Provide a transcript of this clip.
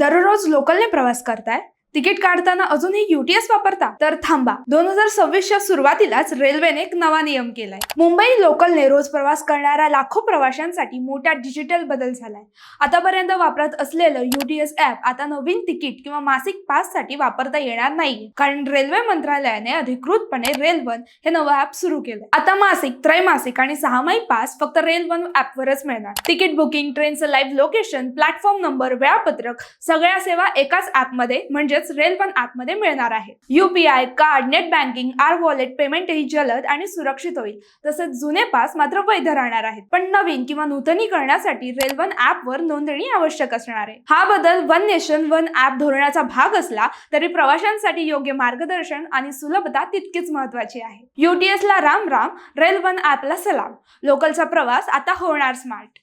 दररोज लोकलने प्रवास करताय? तिकीट काढताना अजूनही UTS वापरता? तर थांबा, 2026च्या सुरुवातीलाच रेल्वेने एक नवा नियम केलाय. मुंबई लोकलने रोज प्रवास करणाऱ्या लाखो प्रवाशांसाठी मोठा डिजिटल बदल झालाय. आतापर्यंत वापरत असलेलं UTS ऍप आता नवीन तिकीट किंवा मासिक पास साठी वापरता येणार नाही, कारण रेल्वे मंत्रालयाने अधिकृतपणे रेल1 हे नवं ऍप सुरू केलंय. आता मासिक, त्रैमासिक आणि सहामाही पास फक्त रेल1 ऍपवरच मिळणार. तिकीट बुकिंग, ट्रेनचं लाईव्ह लोकेशन, प्लॅटफॉर्म नंबर, वेळापत्रक सगळ्या सेवा एकाच ऍपमध्ये म्हणजे रेल1 ऍपमध्ये मिळणार आहे. UPI, card, net banking, wallet पेमेंटही जलद आणि सुरक्षित होईल. तसेच जुने पास मात्र वैध राहणार आहेत, पण नवीन किंवा नूतनीकरणासाठी रेल1 ऍपवर नोंदणी आवश्यक असणार आहे. हा बदल वन नेशन वन ऍप धोरणाचा भाग असला तरी प्रवाशांसाठी योग्य मार्गदर्शन आणि सुलभता तितकीच महत्त्वाची आहे. UTS ला राम राम, रेल1 ऍपला सलाम. लोकलचा प्रवास आता होणार स्मार्ट.